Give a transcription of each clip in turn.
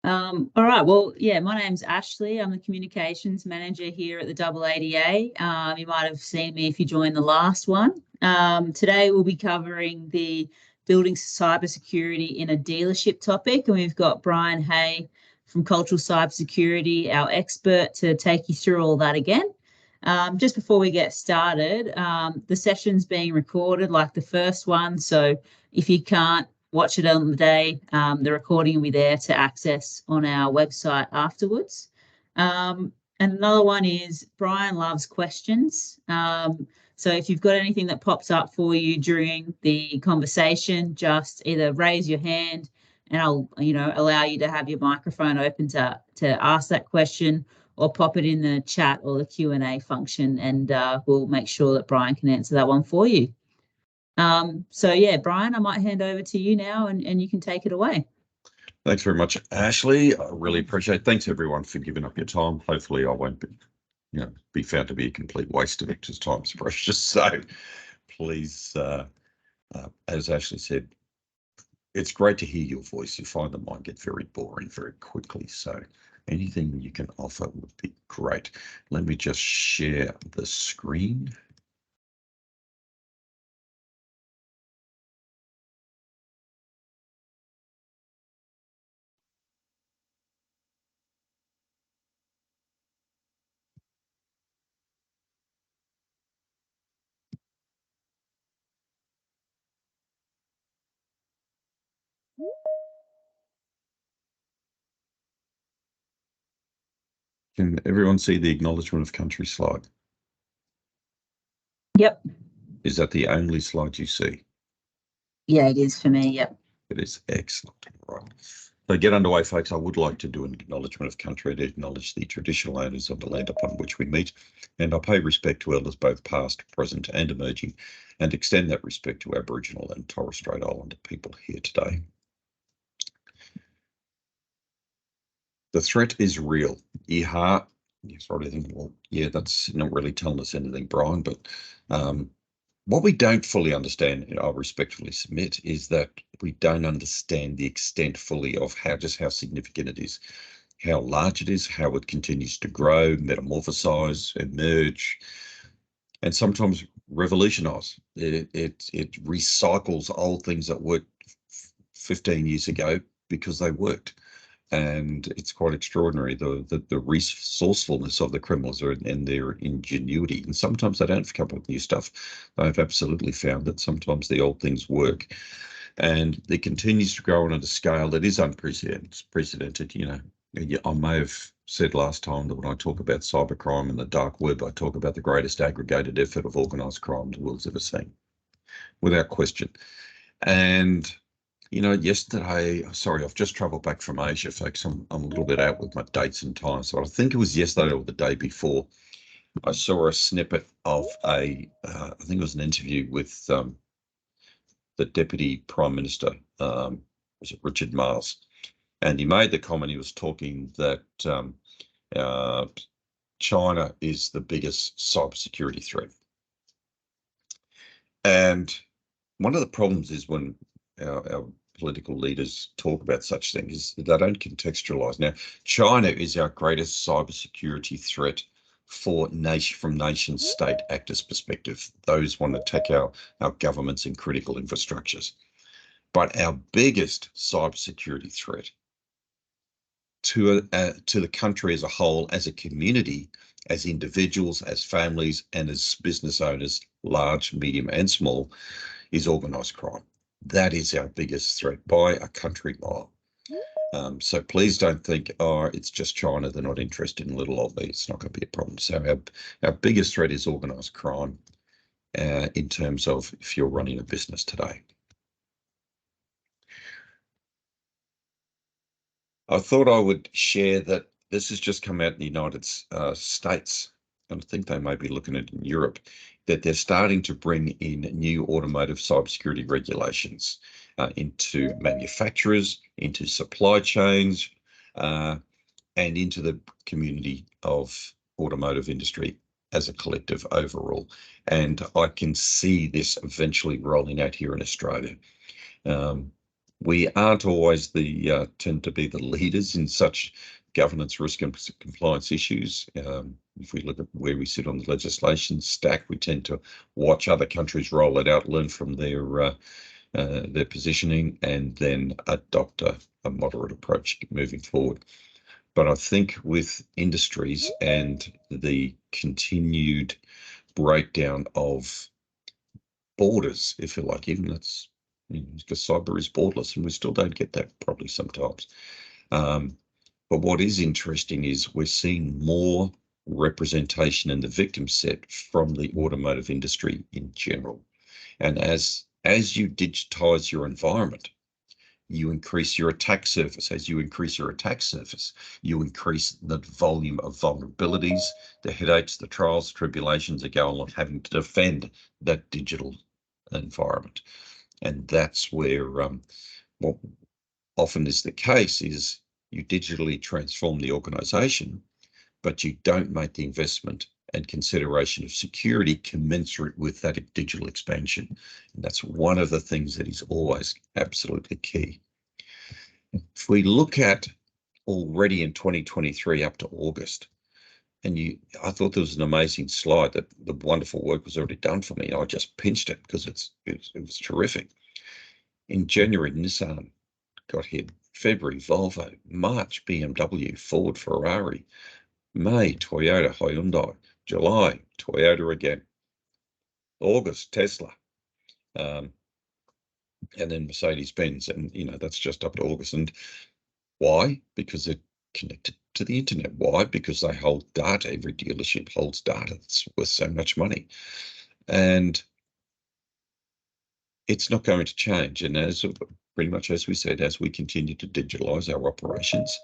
All right. Well, yeah, my name's Ashley. I'm the communications manager here at the AADA. You might have seen me if you joined the last one. Today we'll be covering the building cybersecurity in a dealership topic, and we've got Brian Hay from Cultural Cybersecurity, our expert, to take you through all that again. Just before we get started, the session's being recorded like the first one, so if you can't watch it on the day, the recording will be there to access on our website afterwards. And another one is Brian loves questions. So if you've got anything that pops up for you during the conversation, just either raise your hand and I'll, allow you to have your microphone open to ask that question, or pop it in the chat or the Q&A function, and we'll make sure that Brian can answer that one for you. So yeah, Brian, I might hand over to you now and you can take it away. Thanks very much, Ashley. I really appreciate it. Thanks everyone for giving up your time. Hopefully I won't be found to be a complete waste of it, because time's precious. So please, as Ashley said, it's great to hear your voice. You find that mine get very boring very quickly. So anything you can offer would be great. Let me just share the screen. Can everyone see the acknowledgement of country slide? Yep. Is that the only slide you see? Yeah, it is for me. Yep. It is excellent. Right. So get underway, folks. I would like to do an acknowledgement of country to acknowledge the traditional owners of the land upon which we meet, and I pay respect to elders both past, present and emerging, and extend that respect to Aboriginal and Torres Strait Islander people here today. The threat is real. You're sort of thinking, well, yeah, that's not really telling us anything, Brian, but what we don't fully understand, and I'll respectfully submit, is that we don't understand the extent fully of how significant it is, how large it is, how it continues to grow, metamorphosize, emerge, and sometimes revolutionize. It recycles old things that worked 15 years ago because they worked. And it's quite extraordinary, the resourcefulness of the criminals and their ingenuity. And sometimes they don't come up with new stuff. They've absolutely found that sometimes the old things work. And it continues to grow on a scale that is unprecedented. I may have said last time that when I talk about cybercrime and the dark web, I talk about the greatest aggregated effort of organised crime the world's ever seen, without question. And yesterday, sorry, I've just travelled back from Asia, folks. I'm a little bit out with my dates and times. So I think it was yesterday or the day before, I saw a snippet of I think it was an interview with the Deputy Prime Minister, was it Richard Marles? And he made the comment, he was talking that China is the biggest cybersecurity threat. And one of the problems is when our political leaders talk about such things, they don't contextualize. Now, China is our greatest cybersecurity threat from nation state actors' perspective. Those want to attack our governments and critical infrastructures. But our biggest cybersecurity threat to the country as a whole, as a community, as individuals, as families, and as business owners, large, medium, and small, is organised crime. That is our biggest threat by a country mile. So please don't think, it's just China, they're not interested in little old me. It's not going to be a problem. So our biggest threat is organised crime in terms of if you're running a business today. I thought I would share that this has just come out in the United States, and I think they may be looking at it in Europe, that they're starting to bring in new automotive cybersecurity regulations into manufacturers, into supply chains, and into the community of automotive industry as a collective overall. And I can see this eventually rolling out here in Australia. We aren't always tend to be the leaders in such governance, risk and compliance issues. If we look at where we sit on the legislation stack, we tend to watch other countries roll it out, learn from their positioning, and then adopt a moderate approach moving forward. But I think with industries and the continued breakdown of borders, if you like, even that's, because cyber is borderless, and we still don't get that probably sometimes. But what is interesting is we're seeing more representation in the victim set from the automotive industry in general. And as you digitize your environment, you increase your attack surface. As you increase your attack surface, you increase the volume of vulnerabilities, the headaches, the trials, tribulations that go along having to defend that digital environment. And that's where what often is the case is you digitally transform the organization, but you don't make the investment and consideration of security commensurate with that digital expansion. And that's one of the things that is always absolutely key. If we look at already in 2023 up to August, and I thought there was an amazing slide that the wonderful work was already done for me. I just pinched it because it was terrific. In January, Nissan got hit. February, Volvo. March, BMW, Ford, Ferrari. May, Toyota, Hyundai. July, Toyota again. August, Tesla. And then Mercedes-Benz. And, that's just up to August. And why? Because they're connected to the internet. Why? Because they hold data. Every dealership holds data that's worth so much money. And it's not going to change. And pretty much as we said, as we continue to digitalize our operations,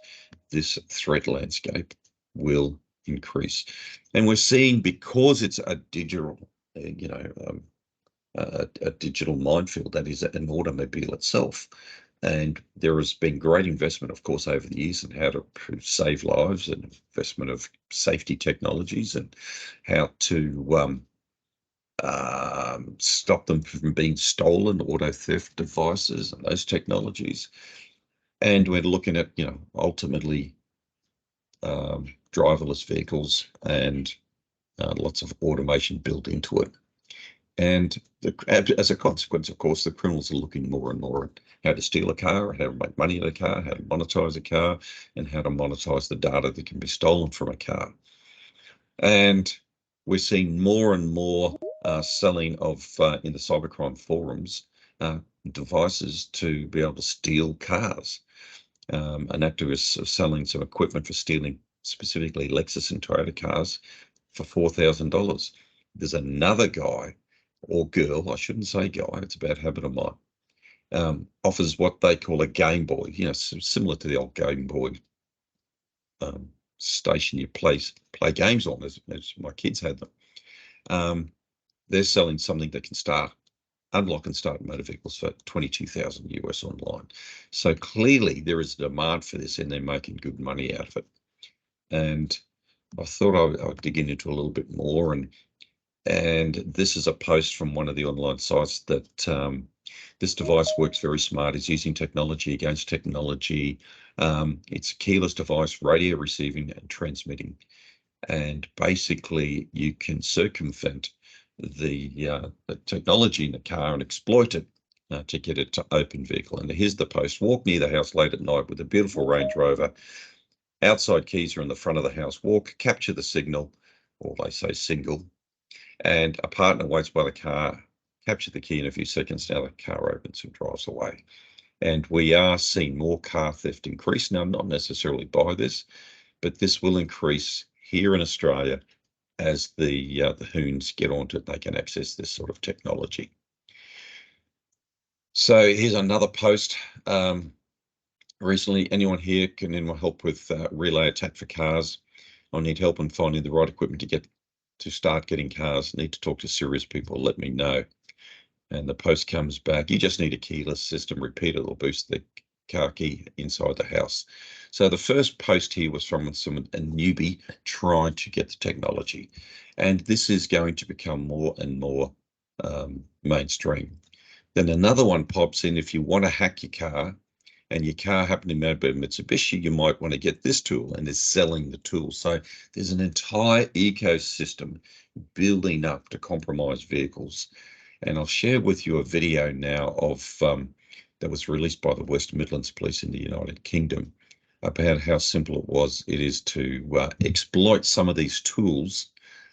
this threat landscape will increase. And we're seeing, because it's a digital, a digital minefield that is an automobile itself. And there has been great investment, of course, over the years in how to save lives, and investment of safety technologies, and how to stop them from being stolen, auto theft devices and those technologies. And we're looking at, ultimately driverless vehicles and lots of automation built into it. And as a consequence, of course, the criminals are looking more and more at how to steal a car, how to make money in a car, how to monetize a car, and how to monetize the data that can be stolen from a car. And we're seeing more and more selling of, in the cybercrime forums, devices to be able to steal cars. An activist is selling some equipment for stealing specifically Lexus and Toyota cars for $4,000. There's another guy or girl, I shouldn't say guy, it's a bad habit of mine, offers what they call a Game Boy, similar to the old Game Boy station you play games on, as my kids had them. They're selling something that can unlock and start motor vehicles for $22,000 US online. So clearly there is a demand for this, and they're making good money out of it. And I thought I would dig into a little bit more, and this is a post from one of the online sites that this device works very smart. It's using technology against technology. It's a keyless device, radio receiving and transmitting. And basically you can circumvent the technology in the car and exploit it to get it to open vehicle. And here's the post: walk near the house late at night with a beautiful Range Rover. Outside keys are in the front of the house. Walk, capture the signal, or they say single, and a partner waits by the car. Capture the key in a few seconds. Now the car opens and drives away. And we are seeing more car theft increase. Now, not necessarily by this, but this will increase here in Australia as the hoons get onto it. They can access this sort of technology. So here's another post. Recently, anyone here can help with relay attack for cars? I need help in finding the right equipment to start getting cars. Need to talk to serious people. Let me know. And the post comes back: you just need a keyless system. Repeat it will boost the car key inside the house. So the first post here was from a newbie trying to get the technology, and this is going to become more and more mainstream. Then another one pops in. If you want to hack your car and your car happened to be made by Mitsubishi, you might want to get this tool, and is selling the tool. So there's an entire ecosystem building up to compromise vehicles. And I'll share with you a video now of that was released by the West Midlands Police in the United Kingdom about how simple it is to exploit some of these tools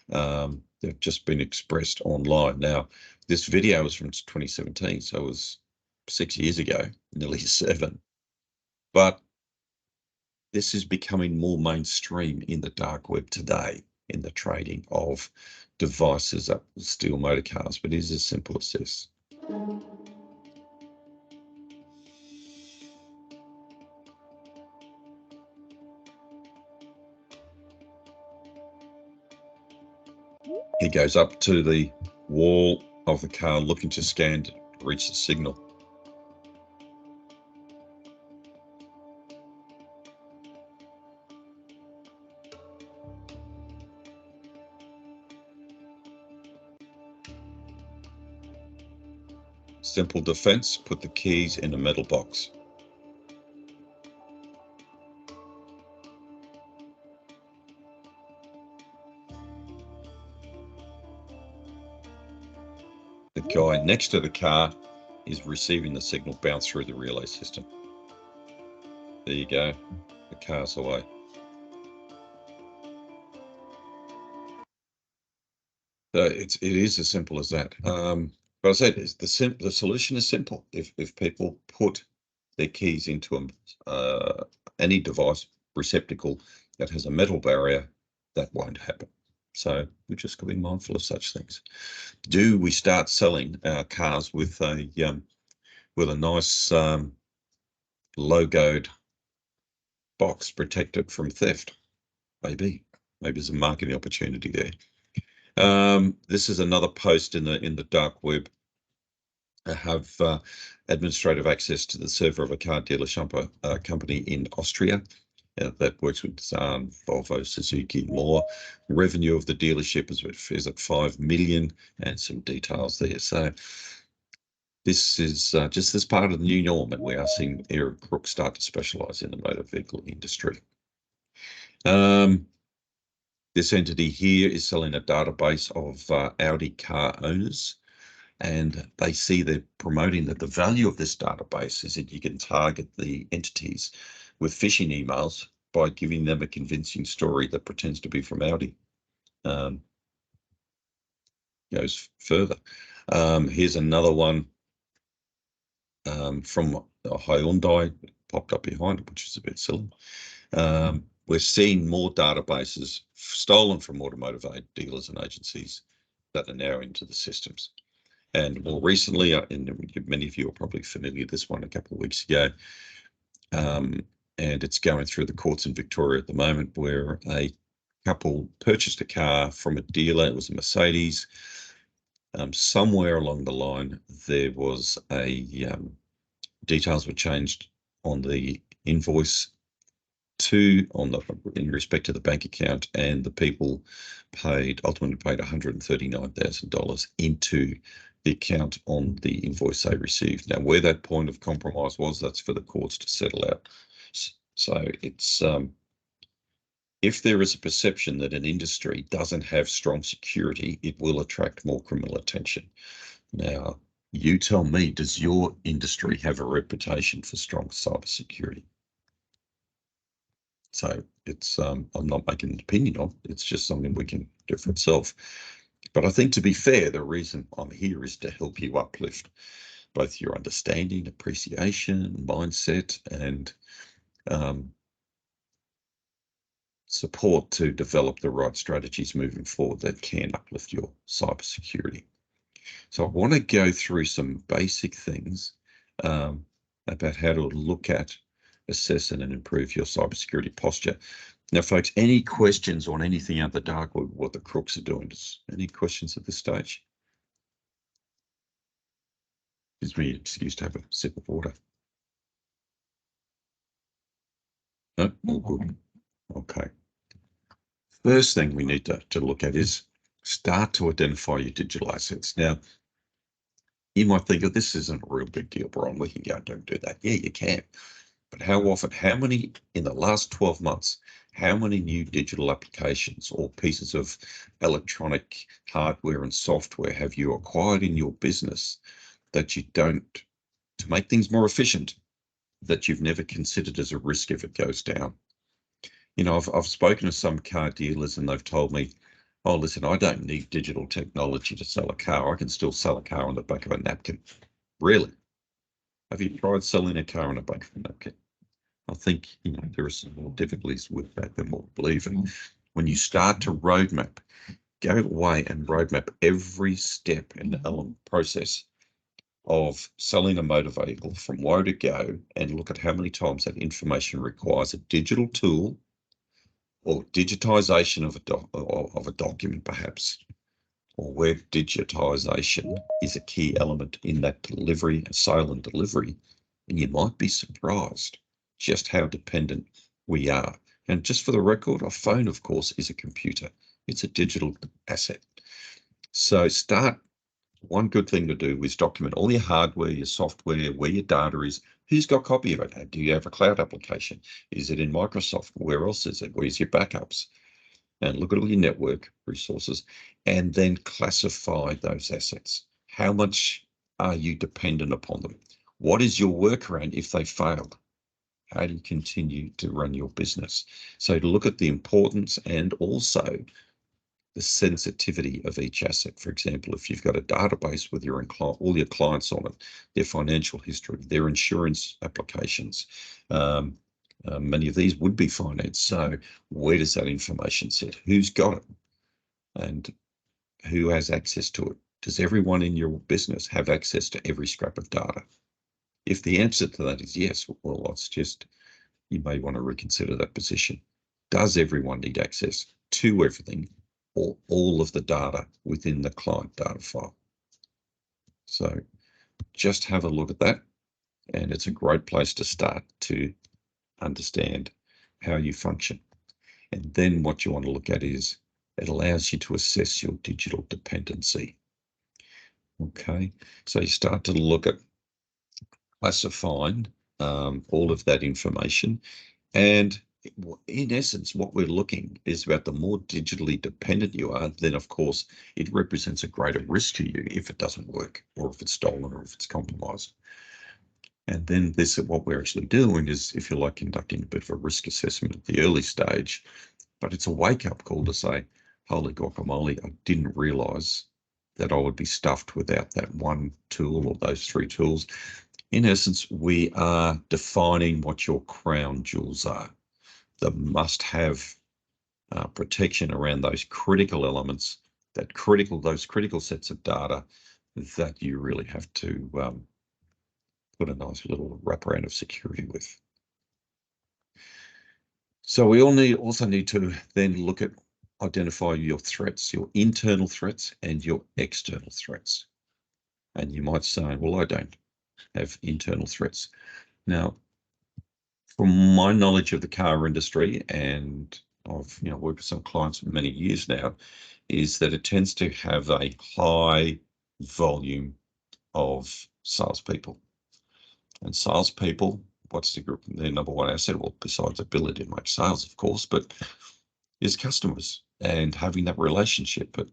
that have just been expressed online. Now, this video is from 2017, so it was 6 years ago, nearly 7. But this is becoming more mainstream in the dark web today, in the trading of devices that steal motor cars. But it is as simple as this. He goes up to the wall of the car looking to scan to reach the signal. Simple defense, put the keys in a metal box. The guy next to the car is receiving the signal bounce through the relay system. There you go, the car's away. So it is as simple as that. But I said the solution is simple. If people put their keys into any device receptacle that has a metal barrier, that won't happen. So we just got to be mindful of such things. Do we start selling our cars with a nice logoed box protected from theft? Maybe there's a marketing opportunity there. This is another post in the dark web. I have administrative access to the server of a car dealership company in Austria that works with Volvo, Suzuki, more. Revenue of the dealership is at 5 million, and some details there. So this is just as part of the new norm, and we are seeing Arab crooks start to specialize in the motor vehicle industry. This entity here is selling a database of Audi car owners, and they see they're promoting that the value of this database is that you can target the entities with phishing emails by giving them a convincing story that pretends to be from Audi. Goes further. Here's another one from Hyundai, popped up behind it, which is a bit silly. We're seeing more databases stolen from automotive dealers and agencies that are now into the systems. And more recently, and many of you are probably familiar with this one a couple of weeks ago, and it's going through the courts in Victoria at the moment, where a couple purchased a car from a dealer. It was a Mercedes. Somewhere along the line, there was details were changed on the invoice in respect to the bank account, and the people ultimately paid $139,000 into the account on the invoice they received. Now, where that point of compromise was, that's for the courts to settle out. So it's if there is a perception that an industry doesn't have strong security, it will attract more criminal attention. Now, you tell me, does your industry have a reputation for strong cybersecurity? So it's I'm not making an opinion on, it's just something we can do for itself. But I think, to be fair, the reason I'm here is to help you uplift both your understanding, appreciation, mindset, and support to develop the right strategies moving forward that can uplift your cybersecurity. So I want to go through some basic things about how to look at, assess, and improve your cybersecurity posture. Now, folks, any questions on anything out the dark web, what the crooks are doing? Any questions at this stage? Gives me an excuse to have a sip of water. No, all good. Okay. First thing we need to look at is start to identify your digital assets. Now, You might think, oh, this isn't a real big deal, Brian. We can go and do that. Yeah, you can. But how often, how many in the last 12 months, how many new digital applications or pieces of electronic hardware and software have you acquired in your business that you don't, to make things more efficient, that you've never considered as a risk if it goes down? You know, I've spoken to some car dealers and they've told me, oh, listen, I don't need digital technology to sell a car. I can still sell a car on the back of a napkin. Really? Have you tried selling a car on the back of a napkin? I think, you know, there are some more difficulties with that than what we believe. And when you start to roadmap, go away and roadmap every step in the element process of selling a motor vehicle from woe to go, and look at how many times that information requires a digital tool or digitization of a document, perhaps, or where digitization is a key element in that delivery, sale and delivery. And you might be surprised just how dependent we are. And just for the record, a phone, of course, is a computer. It's a digital asset. So one good thing to do is document all your hardware, your software, where your data is, who's got a copy of it? Do you have a cloud application? Is it in Microsoft? Where else is it? Where's your backups? And look at all your network resources, and then classify those assets. How much are you dependent upon them? What is your workaround if they failed? How do you continue to run your business? So to look at the importance and also the sensitivity of each asset. For example, if you've got a database with all your clients on it, their financial history, their insurance applications, many of these would be finance. So where does that information sit? Who's got it? And who has access to it? Does everyone in your business have access to every scrap of data? If the answer to that is yes, well, you may want to reconsider that position. Does everyone need access to everything or all of the data within the client data file? So just have a look at that, and it's a great place to start to understand how you function. And then what you want to look at is it allows you to assess your digital dependency. Okay, so you start to look at classifying all of that information, and in essence, what we're looking is about the more digitally dependent you are, then of course it represents a greater risk to you if it doesn't work, or if it's stolen, or if it's compromised. And then what we're actually doing is, if you like, conducting a bit of a risk assessment at the early stage, but it's a wake-up call to say, holy guacamole, I didn't realize that I would be stuffed without that one tool or those three tools. In essence, we are defining what your crown jewels are, the must-have protection around those critical elements, those critical sets of data that you really have to put a nice little wraparound of security with. So we also need to then look at identify your threats, your internal threats and your external threats. And you might say, well, I don't have internal threats. Now, from my knowledge of the car industry, and I've worked with some clients for many years now, is that it tends to have a high volume of salespeople. And salespeople, what's their number one asset? Well, besides ability to make sales, of course, but is customers and having that relationship. But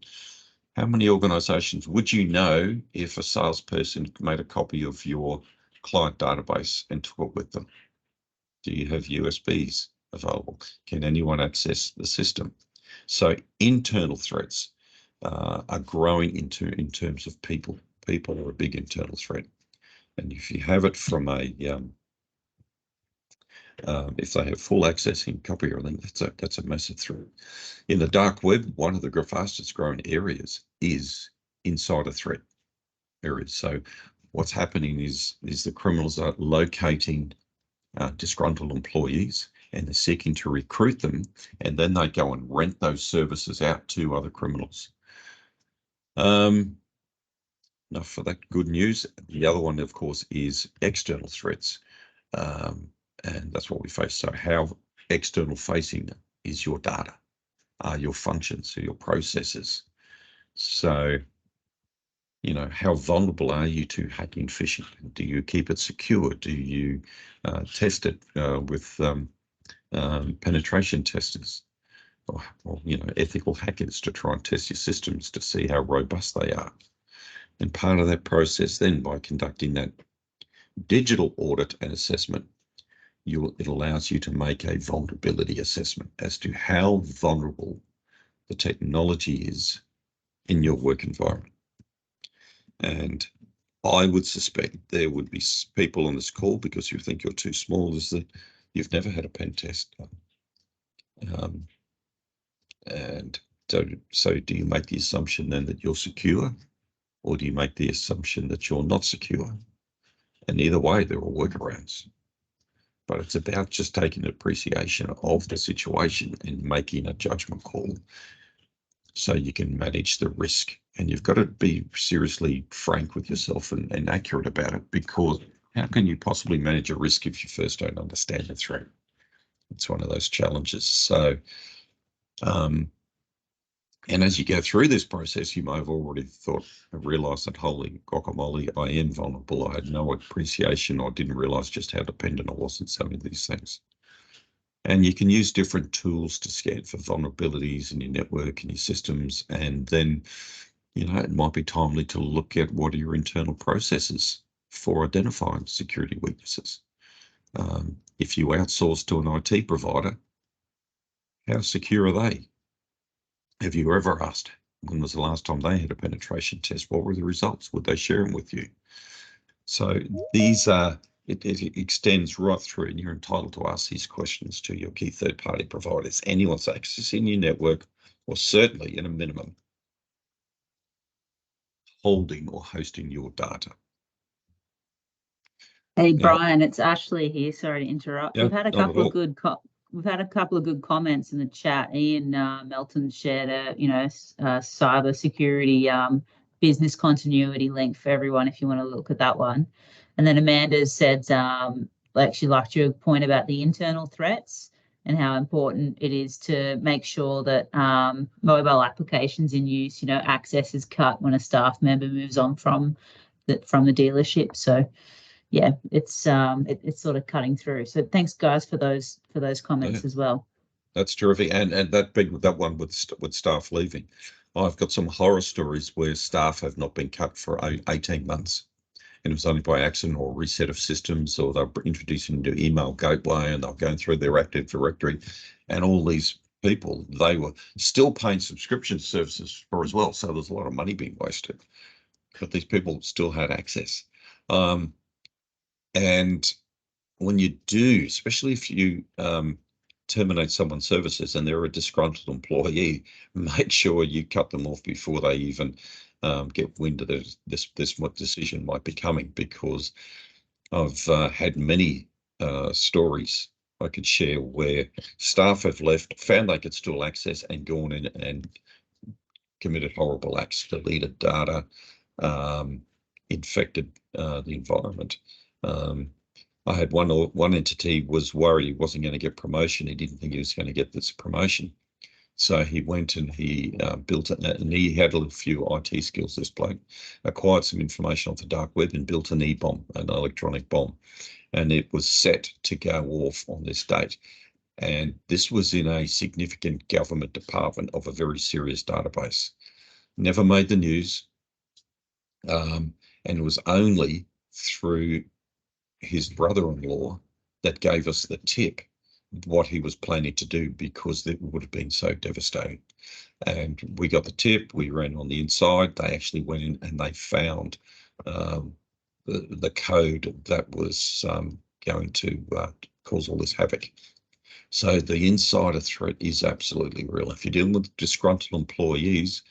how many organizations would you know if a salesperson made a copy of your client database and took it with them? Do you have USBs available? Can anyone access the system? So internal threats are growing in terms of people. People are a big internal threat. And if you have it from if they have full access and copy everything, that's a massive threat. In the dark web, one of the fastest growing areas is insider threat areas. So what's happening is the criminals are locating disgruntled employees, and they're seeking to recruit them, and then they go and rent those services out to other criminals. Now, for that good news, the other one, of course, is external threats. And that's what we face. So how external facing is your data, your functions, your processes. So, how vulnerable are you to hacking and phishing? Do you keep it secure? Do you test it with penetration testers or ethical hackers to try and test your systems to see how robust they are? And part of that process then, by conducting that digital audit and assessment, it allows you to make a vulnerability assessment as to how vulnerable the technology is in your work environment. And I would suspect there would be people on this call, because you think you're too small, is that you've never had a pen test. And so do you make the assumption then that you're secure, or do you make the assumption that you're not secure? And either way, there are workarounds. But it's about just taking an appreciation of the situation and making a judgment call so you can manage the risk. And you've got to be seriously frank with yourself and accurate about it, because how can you possibly manage a risk if you first don't understand the threat? It's one of those challenges. So, and as you go through this process, you may have already realised that, holy guacamole, I am vulnerable. I had no appreciation. I didn't realise just how dependent I was on some of these things. And you can use different tools to scan for vulnerabilities in your network and your systems. And then, it might be timely to look at what are your internal processes for identifying security weaknesses. If you outsource to an IT provider, how secure are they? Have you ever asked when was the last time they had a penetration test? What were the results? Would they share them with you? So these are, it extends right through, and you're entitled to ask these questions to your key third-party providers. Anyone's accessing your network, or certainly in a minimum, holding or hosting your data. Hey, Brian, it's Ashley here. Sorry to interrupt. Yeah, we've had a couple of good comments in the chat. Ian Melton shared a cybersecurity business continuity link for everyone if you want to look at that one. And then Amanda said she liked your point about the internal threats and how important it is to make sure that mobile applications in use, access is cut when a staff member moves on from the dealership. So yeah, it's sort of cutting through. So thanks, guys, for those comments as well. That's terrific, and that one with staff leaving. I've got some horror stories where staff have not been cut for 18 months, and it was only by accident or reset of systems, or they're introducing into email gateway, and they're going through their Active Directory, and all these people, they were still paying subscription services for as well. So there's a lot of money being wasted, but these people still had access. And when you do, especially if you terminate someone's services and they're a disgruntled employee, make sure you cut them off before they even get wind of this what decision might be coming, because I've had many stories I could share where staff have left, found they could still access, and gone in and committed horrible acts, deleted data, infected the environment. I had one entity was worried he wasn't going to get promotion. He didn't think he was going to get this promotion. So he went and he built it, and he had a few IT skills, this bloke, acquired some information off the dark web and built an E-bomb, an electronic bomb. And it was set to go off on this date. And this was in a significant government department of a very serious database. Never made the news. And it was only through his brother-in-law that gave us the tip what he was planning to do, because it would have been so devastating. And we got the tip, we ran on the inside, they actually went in and they found the code that was going to cause all this havoc. So the insider threat is absolutely real. If you're dealing with disgruntled employees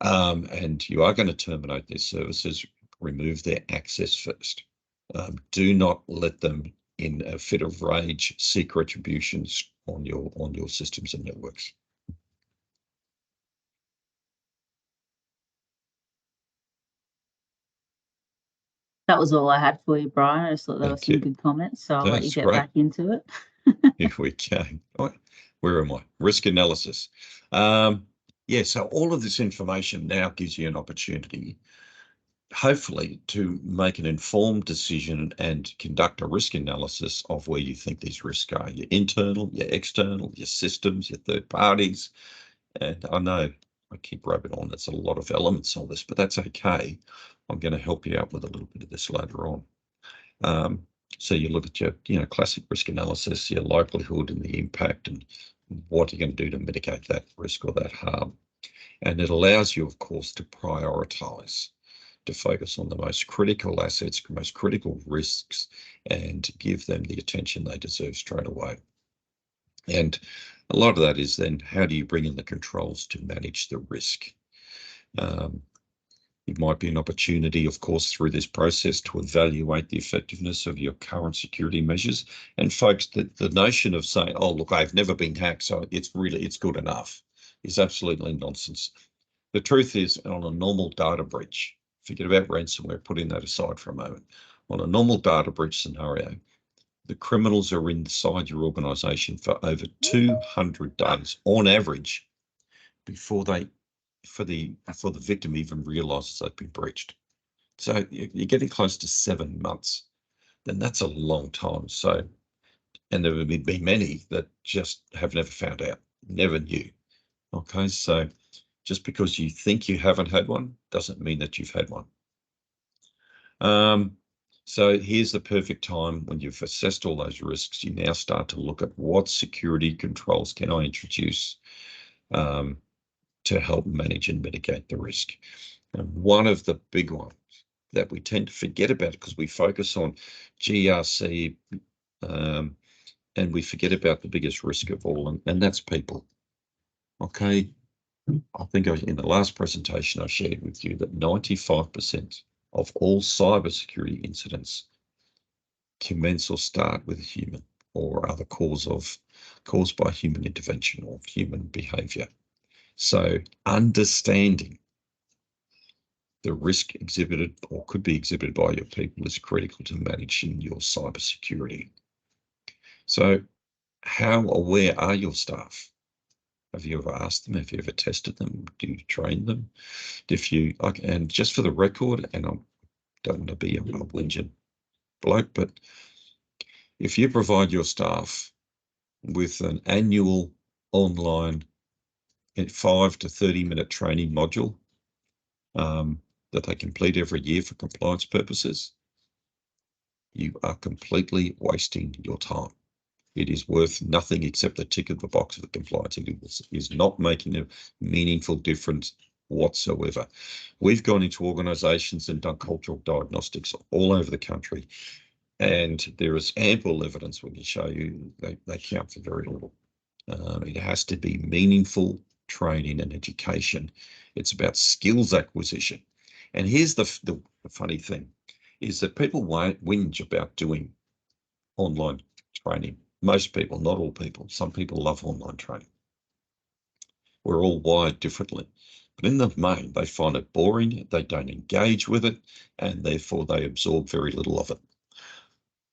and you are going to terminate their services, remove their access first. Do not let them, in a fit of rage, seek retributions on your systems and networks. That was all I had for you, Brian. I just thought there were some good comments, so I'll let you get back into it. Here we go. Where am I? Risk analysis. Yeah, so all of this information now gives you an opportunity hopefully to make an informed decision and conduct a risk analysis of where you think these risks are, your internal, your external, your systems, your third parties. And I know I keep rubbing on, that's a lot of elements of this, but that's okay. I'm going to help you out with a little bit of this later on. So you look at your, classic risk analysis, your likelihood and the impact, and what you're going to do to mitigate that risk or that harm. And it allows you, of course, to prioritize, to focus on the most critical assets, most critical risks, and give them the attention they deserve straight away. And a lot of that is then, how do you bring in the controls to manage the risk? It might be an opportunity, of course, through this process to evaluate the effectiveness of your current security measures. And folks, the notion of saying, oh, look, I've never been hacked, so it's good enough, is absolutely nonsense. The truth is, on a normal data breach, forget about ransomware, putting that aside for a moment. On a normal data breach scenario, the criminals are inside your organization for over 200 days on average before the victim even realizes they've been breached. So you're getting close to 7 months. Then that's a long time. So, and there have been many that just have never found out, never knew. Okay, so just because you think you haven't had one doesn't mean that you've had one. So here's the perfect time when you've assessed all those risks. You now start to look at what security controls can I introduce to help manage and mitigate the risk. And one of the big ones that we tend to forget about because we focus on GRC and we forget about the biggest risk of all, and that's people. Okay, I think in the last presentation I shared with you that 95% of all cybersecurity incidents commence or start with a human or other caused by human intervention or human behavior. So understanding the risk exhibited or could be exhibited by your people is critical to managing your cybersecurity. So how aware are your staff? Have you ever asked them? Have you ever tested them? Do you train them? And just for the record, and I don't want to be a whinging bloke, but if you provide your staff with an annual online 5 to 30-minute training module that they complete every year for compliance purposes, you are completely wasting your time. It is worth nothing except the tick of the box of the compliance. It is not making a meaningful difference whatsoever. We've gone into organizations and done cultural diagnostics all over the country, and there is ample evidence we can show you they count for very little. It has to be meaningful training and education. It's about skills acquisition. And here's the funny thing, is that people won't whinge about doing online training. Most people, not all people. Some people love online training. We're all wired differently. But in the main, they find it boring, they don't engage with it, and therefore they absorb very little of it.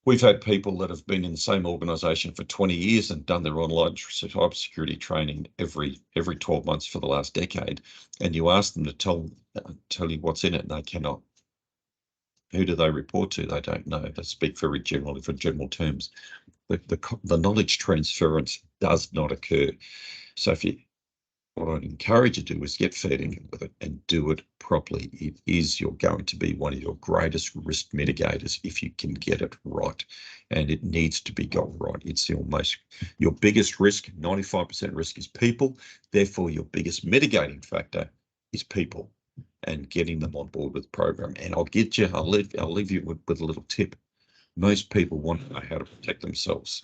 We've had people that have been in the same organisation for 20 years and done their online cybersecurity training every 12 months for the last decade, and you ask them to tell you what's in it, and they cannot. Who do they report to? They don't know. They speak very generally for general terms. The knowledge transference does not occur. So what I'd encourage you to do is get fed in with it and do it properly. You're going to be one of your greatest risk mitigators if you can get it right, and it needs to be got right. It's your biggest risk, 95% risk, is people. Therefore, your biggest mitigating factor is people and getting them on board with the program. And I'll leave you with a little tip. Most people want to know how to protect themselves.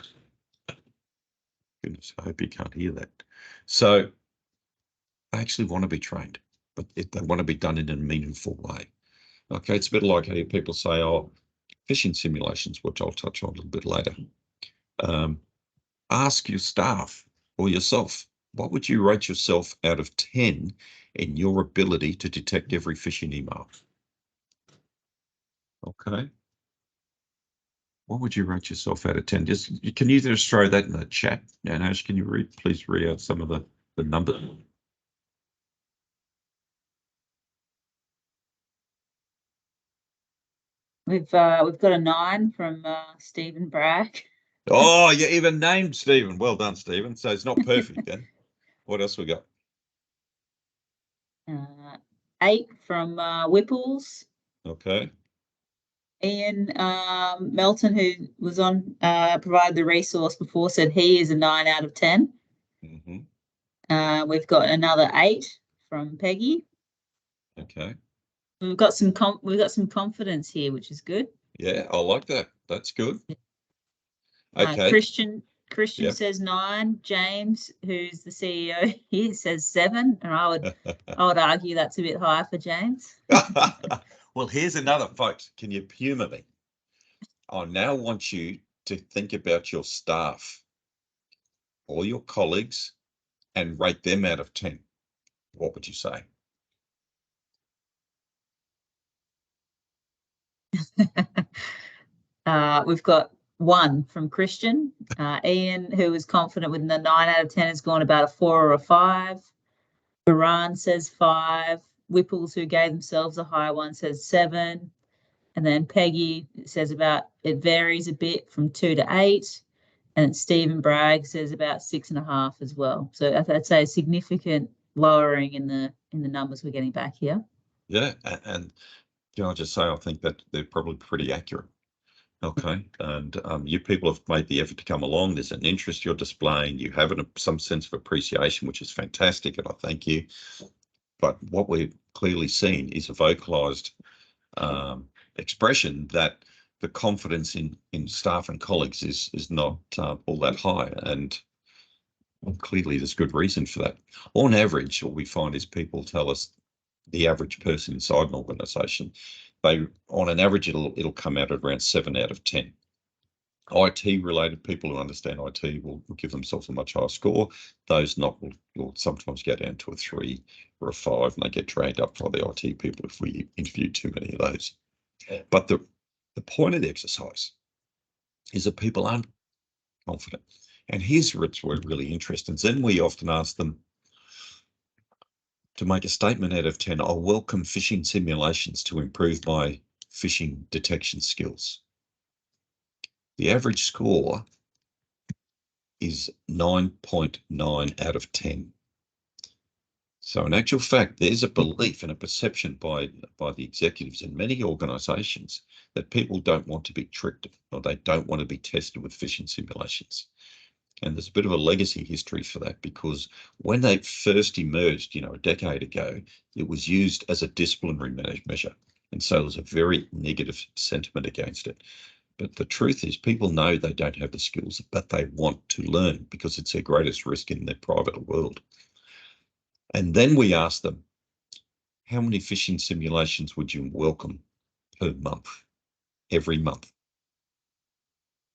Goodness, I hope you can't hear that. So they actually want to be trained, but they want to be done in a meaningful way. Okay, it's a bit like how people say, oh, phishing simulations, which I'll touch on a little bit later. Ask your staff or yourself, what would you rate yourself out of 10 in your ability to detect every phishing email? Okay. What would you rate yourself out of 10? Can you just throw that in the chat? Now, Ash, can you please read out some of the numbers? We've got a 9 from Stephen Bragg. Oh, you even named Stephen. Well done, Stephen. So it's not perfect then. What else we got? 8 from Whipples. Okay. Ian Melton, who was on provided the resource before, said he is a 9 out of 10. We've got another 8 from Peggy. Okay. We've got some confidence here, which is good. Yeah, I like that. That's good. Okay. Christian Yep. says 9. James, who's the CEO here, says 7, and I would argue that's a bit high for James. Well, here's another, folks. Can you humour me? I now want you to think about your staff or your colleagues and rate them out of 10. What would you say? We've got 1 from Christian. Ian, who is confident with the 9 out of 10, has gone about a 4 or a 5. Baran says 5. Whipples, who gave themselves a high one, says 7. And then Peggy says it varies a bit from 2 to 8. And Stephen Bragg says about 6.5 as well. So I'd say a significant lowering in the numbers we're getting back here. Yeah, and can I just say, I think that they're probably pretty accurate. Okay, and you people have made the effort to come along. There's an interest you're displaying. You have some sense of appreciation, which is fantastic, and I thank you. But what we've clearly seen is a vocalized expression that the confidence in staff and colleagues is not all that high, and clearly there's good reason for that. On average, what we find is people tell us the average person inside an organization, on an average it'll come out at around 7 out of 10. IT related people who understand IT will give themselves a much higher score. Those not will sometimes get down to a 3 or a 5, and they get dragged up by the IT people if we interview too many of those. But the point of the exercise is that people aren't confident. And here's where it's really interesting. Then we often ask them to make a statement out of 10. I welcome phishing simulations to improve my phishing detection skills. The average score is 9.9 out of 10. So in actual fact, there's a belief and a perception by the executives in many organizations that people don't want to be tricked, or they don't want to be tested with phishing simulations. And there's a bit of a legacy history for that, because when they first emerged, a decade ago, it was used as a disciplinary measure. And so there's a very negative sentiment against it. But the truth is, people know they don't have the skills, but they want to learn because it's their greatest risk in their private world. And then we ask them, how many phishing simulations would you welcome per month, every month?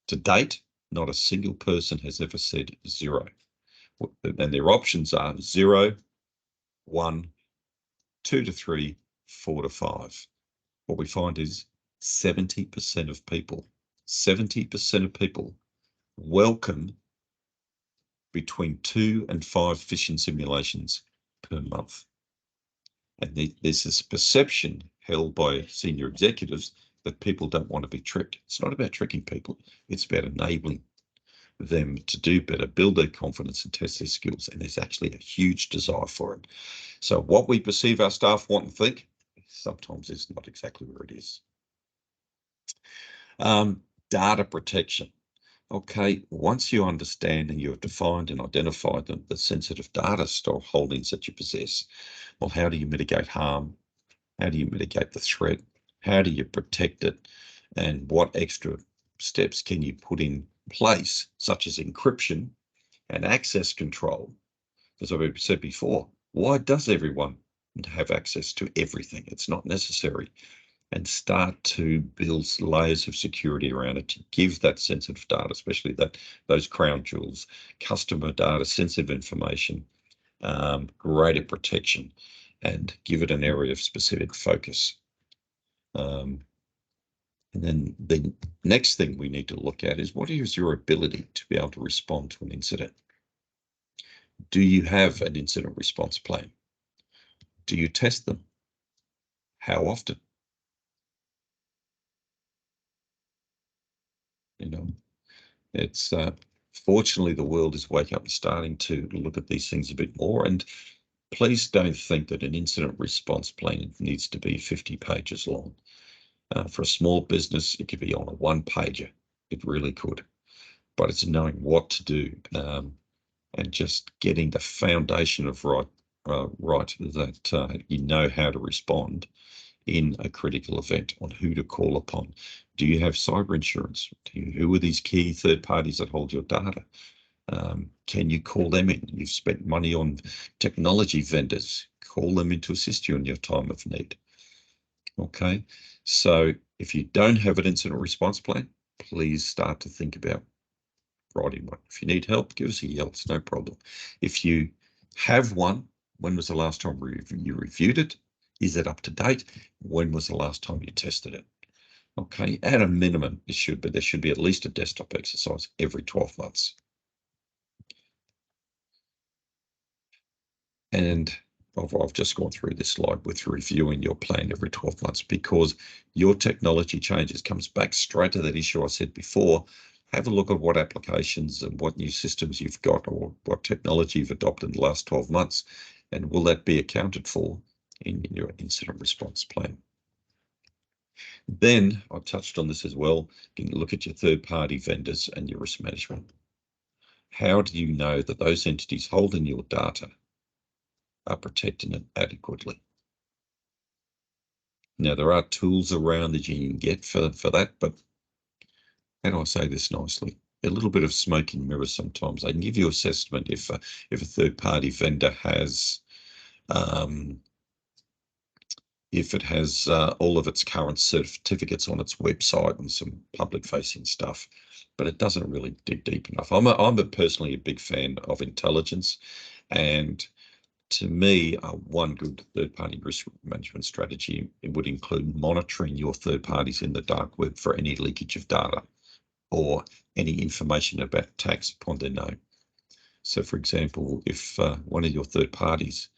To date, not a single person has ever said 0. And their options are 0, 1, 2 to 3, 4 to 5. What we find is 70% of people welcome between 2 and 5 phishing simulations per month. And there's this perception held by senior executives that people don't want to be tricked. It's not about tricking people. It's about enabling them to do better, build their confidence and test their skills. And there's actually a huge desire for it. So what we perceive our staff want and think sometimes is not exactly where it is. Data protection. Okay, once you understand and you have defined and identified the sensitive data store holdings that you possess, well, how do you mitigate harm? How do you mitigate the threat? How do you protect it? And what extra steps can you put in place, such as encryption and access control? As I've said before, why does everyone have access to everything? It's not necessary. And start to build layers of security around it to give that sensitive data, especially those crown jewels, customer data, sensitive information, greater protection, and give it an area of specific focus. And then the next thing we need to look at is, what is your ability to be able to respond to an incident? Do you have an incident response plan? Do you test them? How often? You know, it's fortunately the world is waking up and starting to look at these things a bit more. And please don't think that an incident response plan needs to be 50 pages long. For a small business, it could be on a one-pager. It really could. But it's knowing what to do and just getting the foundation of right that you know how to respond in a critical event, on who to call upon. Do you have cyber insurance? Who are these key third parties that hold your data? Can you call them in? You've spent money on technology vendors. Call them in to assist you in your time of need. Okay, so if you don't have an incident response plan, please start to think about writing one. If you need help, give us a yell. It's no problem. If you have one, when was the last time you reviewed it? Is it up to date? When was the last time you tested it? Okay, at a minimum, there should be at least a desktop exercise every 12 months. And I've just gone through this slide with reviewing your plan every 12 months because your technology changes. Comes back straight to that issue I said before. Have a look at what applications and what new systems you've got or what technology you've adopted in the last 12 months. And will that be accounted for in your incident response plan? Then I touched on this as well. You can look at your third-party vendors and your risk management. How do you know that those entities holding your data are protecting it adequately? Now, there are tools around that you can get for that, but how do I say this nicely? A little bit of smoke and mirrors sometimes. They can give you assessment if a third-party vendor has if it has all of its current certificates on its website and some public-facing stuff, but it doesn't really dig deep enough. I'm personally a big fan of intelligence, and to me, one good third-party risk management strategy, it would include monitoring your third parties in the dark web for any leakage of data or any information about attacks upon their name. So, for example, if one of your third parties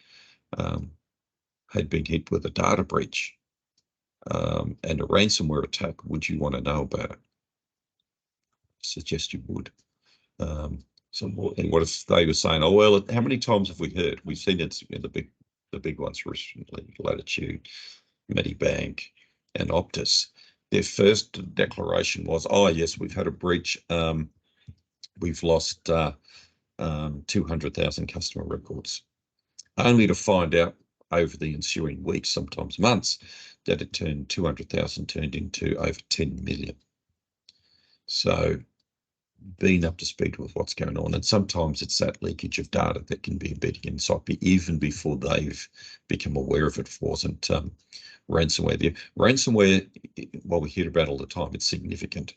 had been hit with a data breach and a ransomware attack, would you want to know about it? I suggest you would. And what if they were saying, "Oh well, how many times have we heard? We've seen it in the big ones recently, Latitude, Medibank, and Optus." Their first declaration was, "Oh yes, we've had a breach. We've lost 200,000 customer records," only to find out over the ensuing weeks, sometimes months, that it turned 200,000 turned into over 10 million. So being up to speed with what's going on, and sometimes it's that leakage of data that can be embedding inside even before they've become aware of it. If it wasn't ransomware. Ransomware, well, we hear about all the time, it's significant,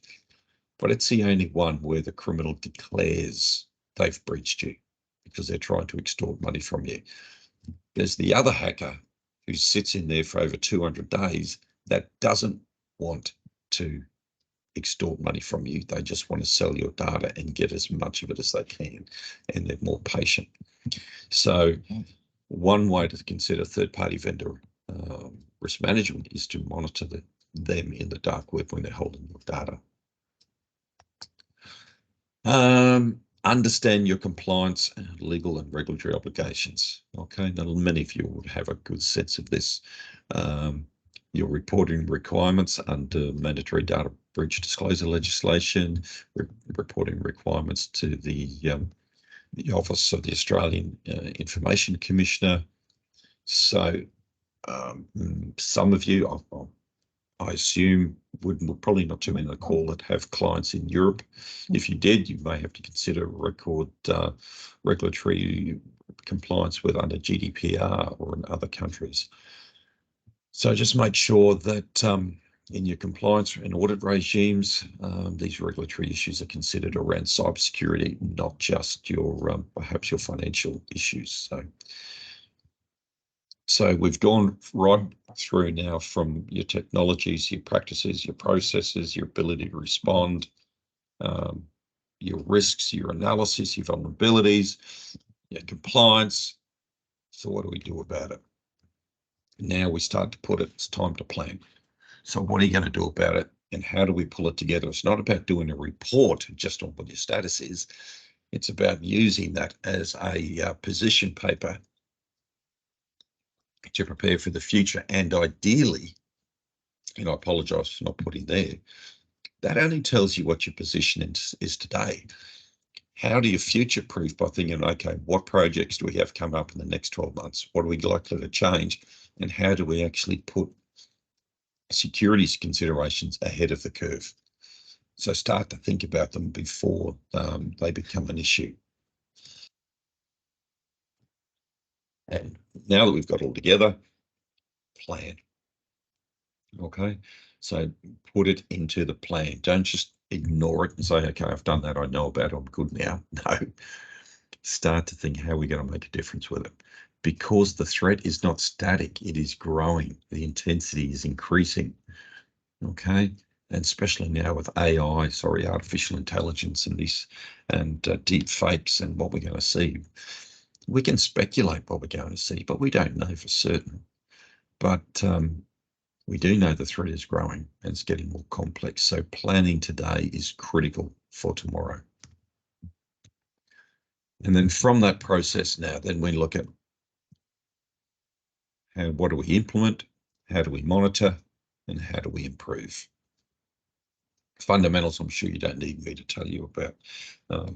but it's the only one where the criminal declares they've breached you because they're trying to extort money from you. There's the other hacker who sits in there for over 200 days that doesn't want to extort money from you. They just want to sell your data and get as much of it as they can, and they're more patient. So one way to consider third-party vendor risk management is to monitor them in the dark web when they're holding your data. Understand your compliance, legal and regulatory obligations. Okay, now many of you would have a good sense of this. Your reporting requirements under mandatory data breach disclosure legislation, reporting requirements to the Office of the Australian Information Commissioner. So some of you, I assume, would probably not too many on the call that have clients in Europe. If you did, you may have to consider regulatory compliance with under GDPR or in other countries. So just make sure that in your compliance and audit regimes, these regulatory issues are considered around cybersecurity, not just your perhaps your financial issues. So we've gone right through now from your technologies, your practices, your processes, your ability to respond, your risks, your analysis, your vulnerabilities, your compliance. So what do we do about it? Now we start to put it, it's time to plan. So what are you going to do about it? And how do we pull it together? It's not about doing a report just on what your status is. It's about using that as a position paper to prepare for the future. And ideally, and I apologize for not putting there, that only tells you what your position is today. How do you future-proof by thinking, okay, what projects do we have come up in the next 12 months? What are we likely to change? And how do we actually put security considerations ahead of the curve? So start to think about them before they become an issue. And now that we've got it all together, plan. Okay, so put it into the plan. Don't just ignore it and say, okay, I've done that, I know about it, I'm good now. No, start to think, how are we going to make a difference with it? Because the threat is not static, it is growing. The intensity is increasing. Okay, and especially now with AI, artificial intelligence and this and deep fakes and what we're going to see. We can speculate what we're going to see, but we don't know for certain. But we do know the threat is growing and it's getting more complex. So planning today is critical for tomorrow. And then from that process now, then we look at what do we implement, how do we monitor, and how do we improve. Fundamentals, I'm sure you don't need me to tell you about. I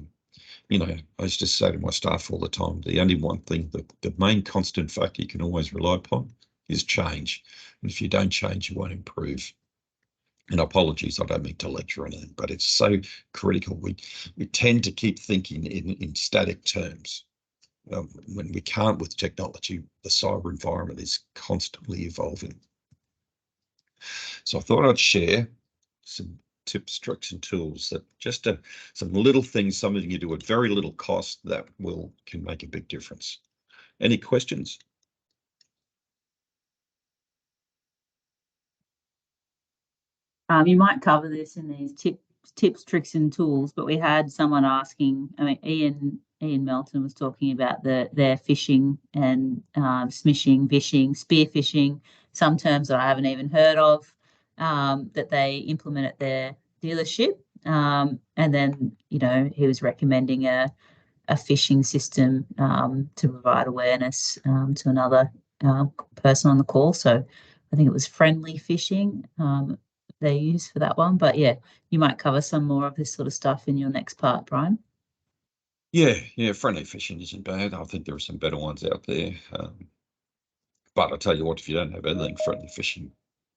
used to say to my staff all the time, the only one thing, the main constant factor you can always rely upon is change. And if you don't change, you won't improve. And apologies, I don't mean to lecture or anything, but it's so critical. We tend to keep thinking in static terms. When we can't with technology, the cyber environment is constantly evolving. So I thought I'd share some tips, tricks, and tools that just some little things, something you do at very little cost that can make a big difference. Any questions? You might cover this in these tips, tricks, and tools, but we had someone asking. I mean, Ian Melton was talking about their phishing and smishing, vishing, spear phishing. Some terms that I haven't even heard of that they implement at their dealership. And then he was recommending a phishing system to provide awareness to another person on the call. So I think it was friendly phishing they use for that one. But yeah, you might cover some more of this sort of stuff in your next part, Brian. Yeah, friendly phishing isn't bad. I think there are some better ones out there. But I tell you what, if you don't have anything friendly phishing,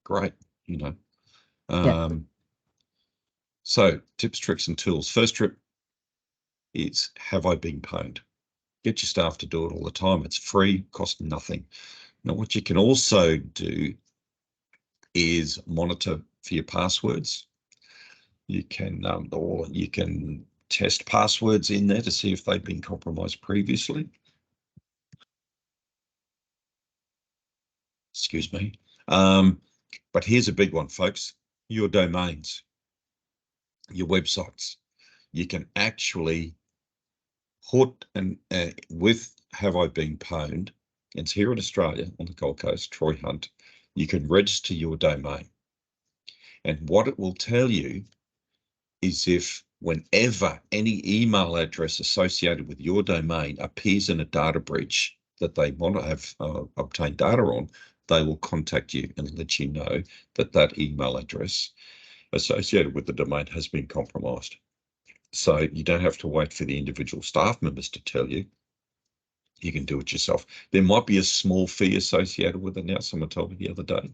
great, So tips, tricks, and tools. First tip is, have I been pwned? Get your staff to do it all the time. It's free, costs nothing. Now, what you can also do is monitor for your passwords. You can test passwords in there to see if they've been compromised previously. Excuse me. But here's a big one, folks. Your domains, your websites. You can actually put with have I been pwned. It's here in Australia on the Gold Coast, Troy Hunt. You can register your domain. And what it will tell you is if whenever any email address associated with your domain appears in a data breach that they want to have obtained data on, they will contact you and let you know that that email address associated with the domain has been compromised. So you don't have to wait for the individual staff members to tell you. You can do it yourself. There might be a small fee associated with it now. Someone told me the other day.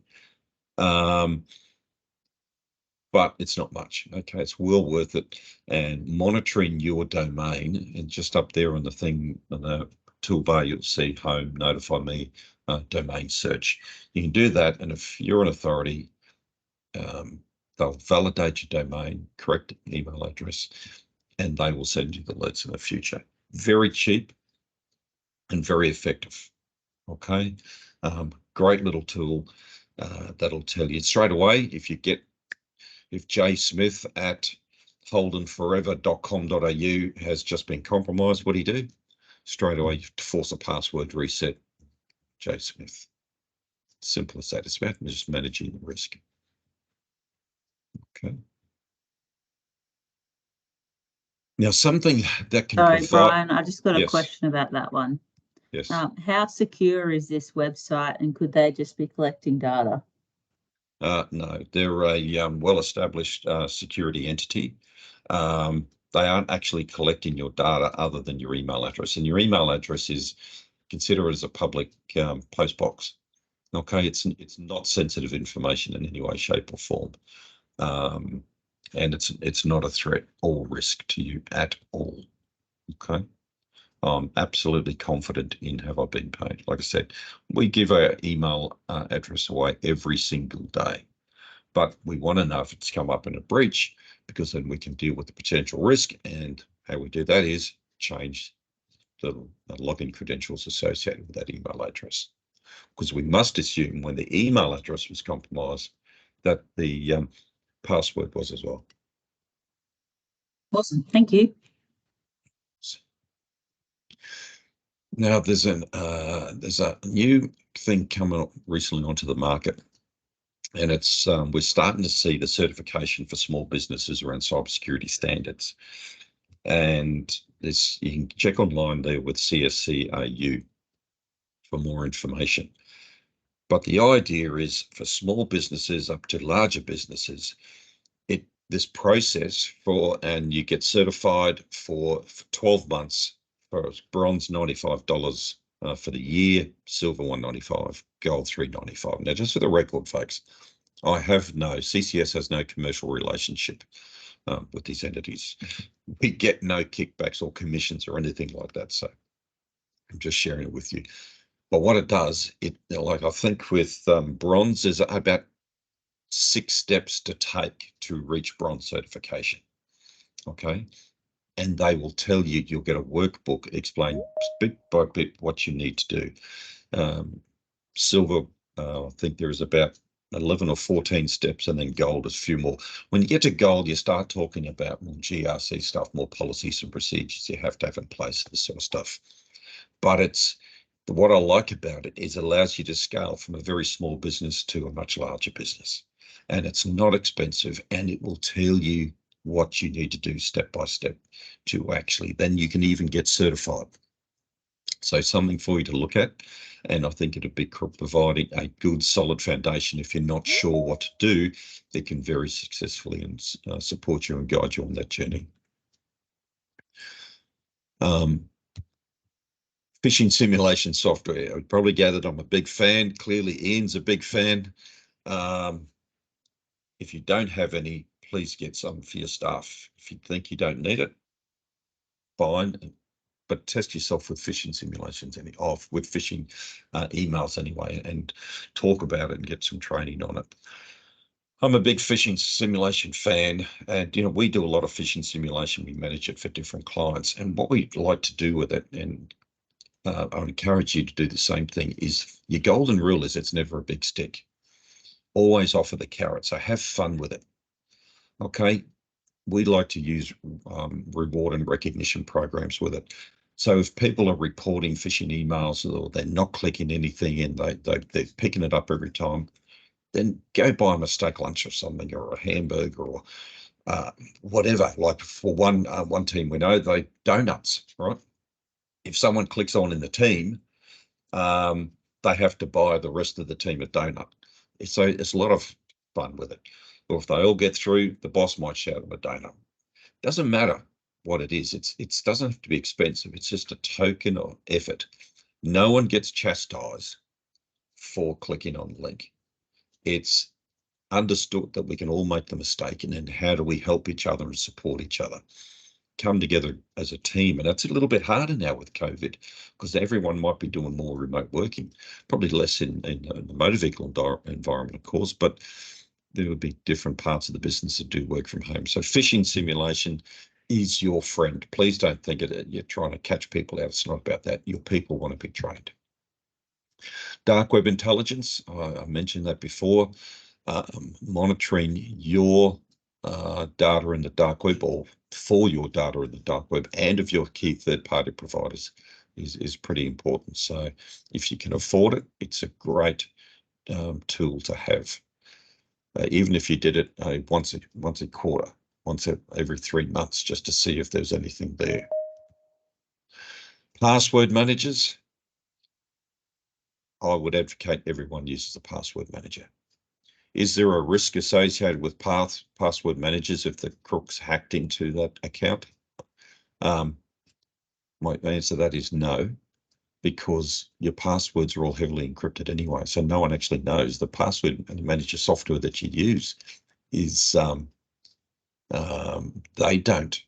But it's not much. Okay, it's well worth it. And monitoring your domain, and just up there on the thing, on the toolbar, you'll see home, notify me, domain search. You can do that, and if you're an authority, they'll validate your domain, correct email address, and they will send you the alerts in the future. Very cheap and very effective. Okay, great little tool that'll tell you straight away if J Smith at holdenforever.com.au has just been compromised. What do you do? Straight away, to force a password reset, J Smith. Simple as that. It's about just managing the risk. Okay. Now, something that can Sorry, provide. Brian, I just got a Yes. question about that one. Yes. How secure is this website, and could they just be collecting data? No, they're a well-established security entity. They aren't actually collecting your data other than your email address, and your email address is considered as a public post box. Okay, it's not sensitive information in any way, shape, or form, and it's not a threat or risk to you at all. Okay. I'm absolutely confident in have I been paid. Like I said, we give our email address away every single day, but we want to know if it's come up in a breach, because then we can deal with the potential risk. And how we do that is change the login credentials associated with that email address, because we must assume when the email address was compromised that the password was as well. Awesome, thank you. Now there's a new thing coming up recently onto the market, and it's we're starting to see the certification for small businesses around cybersecurity standards. And this, you can check online there with CSCAU for more information. But the idea is for small businesses up to larger businesses, this process and you get certified for 12 months for bronze $95 for the year, silver $195, gold $395. Now, just for the record, folks, CCS has no commercial relationship with these entities. We get no kickbacks or commissions or anything like that. So I'm just sharing it with you. But what it does, like I think with bronze, is about 6 steps to take to reach bronze certification. Okay. And they will tell you, you'll get a workbook, explain bit by bit what you need to do. Silver, I think there is about 11 or 14 steps, and then gold is a few more. When you get to gold, you start talking about more GRC stuff, more policies and procedures you have to have in place, this sort of stuff. But what I like about it is it allows you to scale from a very small business to a much larger business. And it's not expensive, and it will tell you what you need to do step by step to actually, then you can even get certified. So something for you to look at. And I think it'll be providing a good solid foundation. If you're not sure what to do, it can very successfully and support you and guide you on that journey. Phishing simulation software. I probably gathered I'm a big fan. Clearly, Ian's a big fan. If you don't have any, please get some for your staff. If you think you don't need it, fine. But test yourself with phishing simulations with phishing emails anyway, and talk about it and get some training on it. I'm a big phishing simulation fan, and we do a lot of phishing simulation. We manage it for different clients, and what we like to do with it, and I would encourage you to do the same thing, is your golden rule is it's never a big stick. Always offer the carrot, so have fun with it. Okay, we like to use reward and recognition programs with it. So if people are reporting phishing emails, or they're not clicking anything and they're picking it up every time, then go buy them a steak lunch or something, or a hamburger, or whatever. Like for one team we know, they donuts, right? If someone clicks on in the team, they have to buy the rest of the team a donut. So it's a lot of fun with it. Or if they all get through, the boss might shout them a donut. Doesn't matter what it is. It doesn't have to be expensive. It's just a token of effort. No one gets chastised for clicking on the link. It's understood that we can all make the mistake, and then how do we help each other and support each other, come together as a team. And that's a little bit harder now with COVID, because everyone might be doing more remote working, probably less in the motor vehicle environment, of course, but there would be different parts of the business that do work from home. So phishing simulation is your friend. Please don't think you're trying to catch people out. It's not about that. Your people want to be trained. Dark web intelligence, I mentioned that before. Monitoring your data in the dark web, or for your data in the dark web, and of your key third-party providers is pretty important. So if you can afford it, it's a great tool to have. even if you did it once a quarter, every 3 months, just to see if there's anything there. Password managers, I would advocate everyone uses a password manager. Is there a risk associated with password managers if the crooks hacked into that account? My answer to that is no, because your passwords are all heavily encrypted anyway. So no one actually knows. The password manager software that you use is, they don't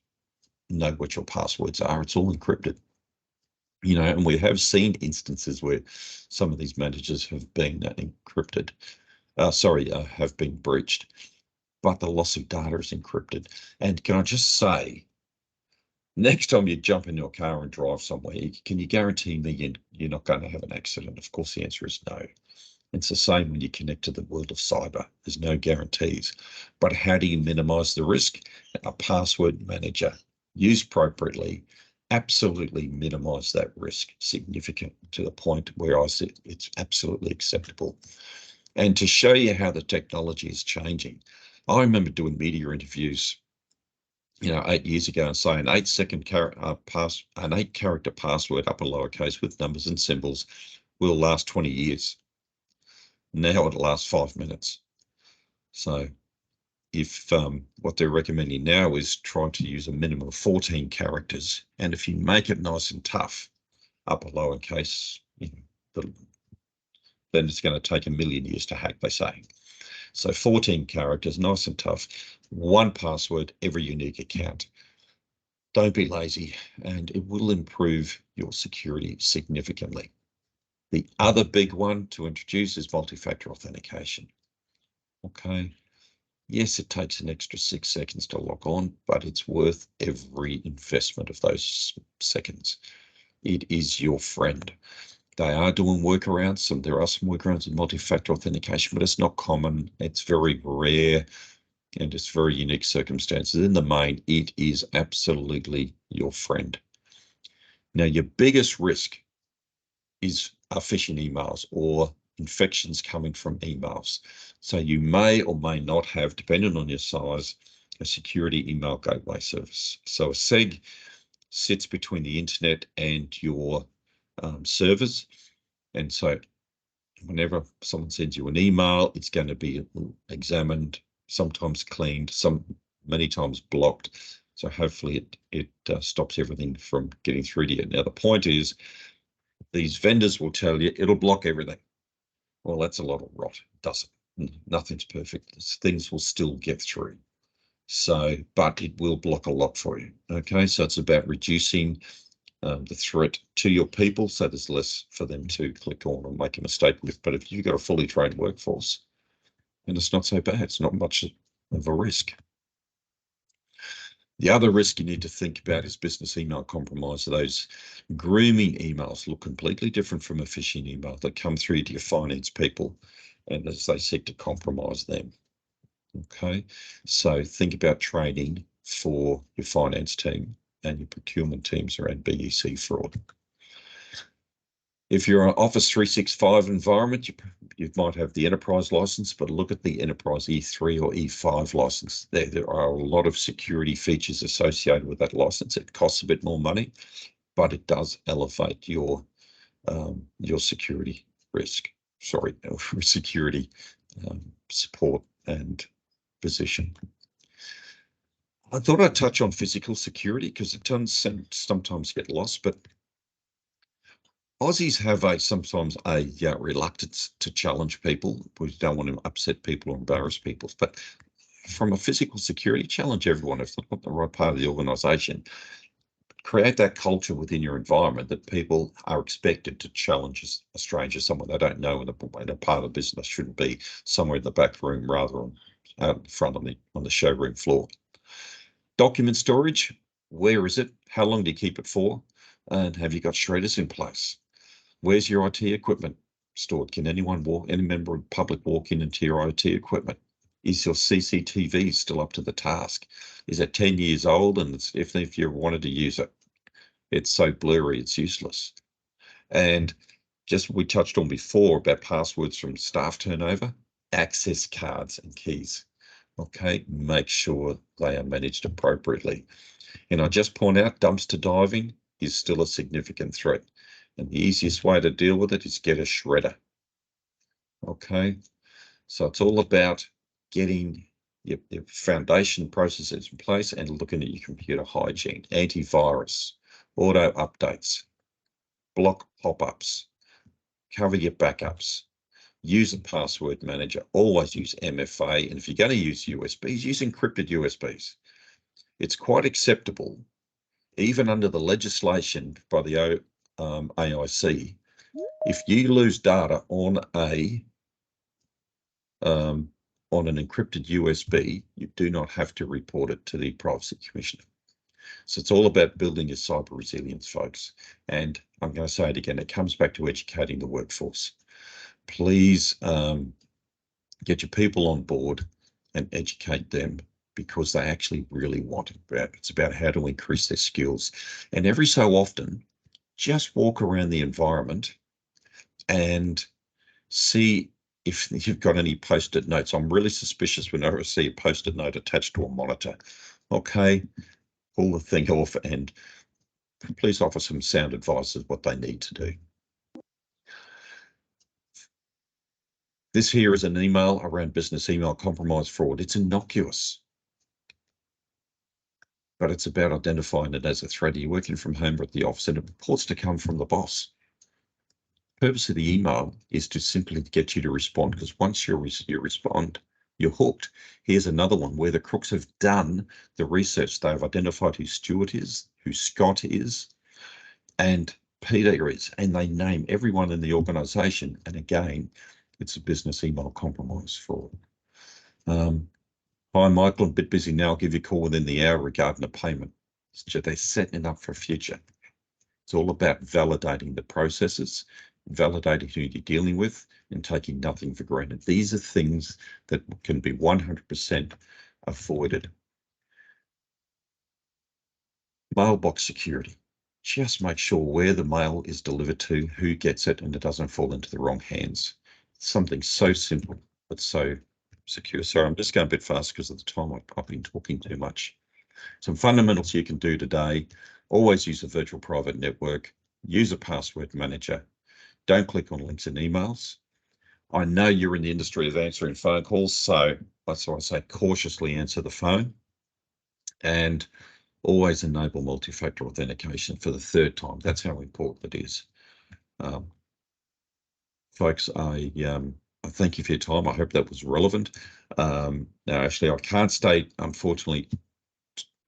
know what your passwords are. It's all encrypted. You know, and we have seen instances where some of these managers have been encrypted, have been breached, but the loss of data is encrypted. And can I just say, next time you jump into a car and drive somewhere, can you guarantee me you're not going to have an accident? Of course, the answer is no. It's the same when you connect to the world of cyber. There's no guarantees. But how do you minimize the risk? A password manager used appropriately absolutely minimize that risk significant to the point where I said it's absolutely acceptable. And to show you how the technology is changing, I remember doing media interviews 8 years ago and saying an 8-character password, upper lowercase with numbers and symbols, will last 20 years. Now it lasts 5 minutes. So if what they're recommending now is trying to use a minimum of 14 characters, and if you make it nice and tough, upper lowercase, then it's going to take 1 million years to hack, they say. So 14 characters, nice and tough, one password, every unique account. Don't be lazy, and it will improve your security significantly. The other big one to introduce is multi-factor authentication. Okay. Yes, it takes an extra 6 seconds to log on, but it's worth every investment of those seconds. It is your friend. They are doing workarounds, and there are some workarounds in multi-factor authentication, but it's not common. It's very rare, and it's very unique circumstances. In the main, it is absolutely your friend. Now, your biggest risk is phishing emails or infections coming from emails. So you may or may not have, depending on your size, a security email gateway service. So a SEG sits between the internet and your servers. And so whenever someone sends you an email, it's going to be examined, sometimes cleaned, many times blocked. So hopefully it stops everything from getting through to you. Now, the point is, these vendors will tell you it'll block everything. Well, that's a lot of rot. It doesn't. Nothing's perfect. Things will still get through. So, but it will block a lot for you. Okay, so it's about reducing the threat to your people, so there's less for them to click on or make a mistake with. But if you've got a fully trained workforce, then it's not so bad. It's not much of a risk. The other risk you need to think about is business email compromise. Those grooming emails look completely different from a phishing email that come through to your finance people, and as they seek to compromise them. Okay, so think about training for your finance team and your procurement teams around BEC fraud. If you're an Office 365 environment, you might have the enterprise license, but look at the enterprise E3 or E5 license. There are a lot of security features associated with that license. It costs a bit more money, but it does elevate your security security support and position. I thought I'd touch on physical security because it does sometimes get lost, but Aussies have sometimes a reluctance to challenge people. We don't want to upset people or embarrass people. But from a physical security, challenge everyone if they're not the right part of the organisation. Create that culture within your environment that people are expected to challenge a stranger, someone they don't know, in a part of the business. Shouldn't be somewhere in the back room rather than out in front on the showroom floor. Document storage, where is it? How long do you keep it for? And have you got shredders in place? Where's your IT equipment stored? Can any member of the public walk in into your IT equipment? Is your CCTV still up to the task? Is it 10 years old? And if you wanted to use it, it's so blurry, it's useless. And just we touched on before about passwords from staff turnover. access cards and keys. Okay, make sure they are managed appropriately. And I just point out, dumpster diving is still a significant threat. And the easiest way to deal with it is get a shredder. Okay, so it's all about getting your foundation processes in place and looking at your computer hygiene, antivirus, auto updates, block pop-ups, cover your backups, use a password manager, always use MFA. And if you're going to use USBs, use encrypted USBs. It's quite acceptable, even under the legislation by the AIC, if you lose data on an encrypted USB, you do not have to report it to the Privacy Commissioner. So it's all about building your cyber resilience, folks. And I'm going to say it again, it comes back to educating the workforce. Please get your people on board and educate them, because they actually really want it. It's about how to increase their skills. And every so often, just walk around the environment and see if you've got any post-it notes. I'm really suspicious whenever I see a post-it note attached to a monitor. Okay, pull the thing off and please offer some sound advice of what they need to do. This here is an email around business email compromise fraud. It's innocuous, but it's about identifying it as a threat. You're working from home or at the office and it purports to come from the boss. The purpose of the email is to simply get you to respond, because once you respond, you're hooked. Here's another one where the crooks have done the research. They've identified who Stuart is, who Scott is, and Peter is, and they name everyone in the organization. And again, it's a business email compromise fraud. Hi, Michael, I'm a bit busy now. I'll give you a call within the hour regarding a payment. They're setting it up for future. It's all about validating the processes, validating who you're dealing with, and taking nothing for granted. These are things that can be 100% avoided. Mailbox security. Just make sure where the mail is delivered to, who gets it, and it doesn't fall into the wrong hands. It's something so simple, but so secure. Sorry, I'm just going a bit fast because of the time I've been talking too much. Some fundamentals you can do today: always use a virtual private network, use a password manager, don't click on links in emails. I know you're in the industry of answering phone calls, so that's why I say cautiously answer the phone, and always enable multi-factor authentication for the third time. That's how important it is. Folks, I thank you for your time. I hope that was relevant. Now, actually, I can't stay, unfortunately,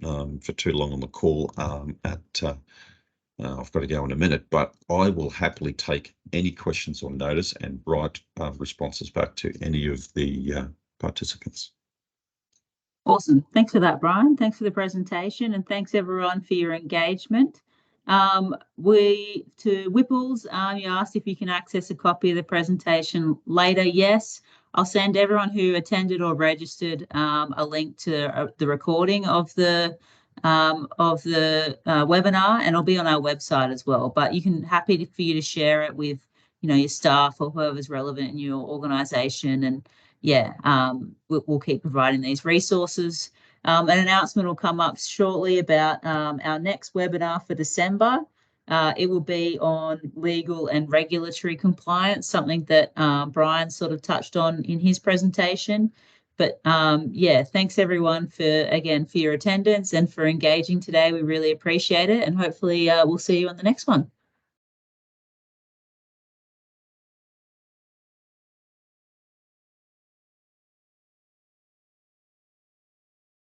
for too long on the call. I've got to go in a minute, but I will happily take any questions or notice and write responses back to any of the participants. Awesome. Thanks for that, Brian. Thanks for the presentation, and thanks everyone for your engagement. To Whipples, you asked if you can access a copy of the presentation later. Yes, I'll send everyone who attended or registered a link to the recording of the webinar, and it'll be on our website as well. But happy for you to share it with your staff or whoever's relevant in your organisation, and yeah, we'll keep providing these resources. An announcement will come up shortly about our next webinar for December. It will be on legal and regulatory compliance, something that Brian sort of touched on in his presentation. But yeah, thanks everyone for your attendance and for engaging today. We really appreciate it, and hopefully we'll see you on the next one.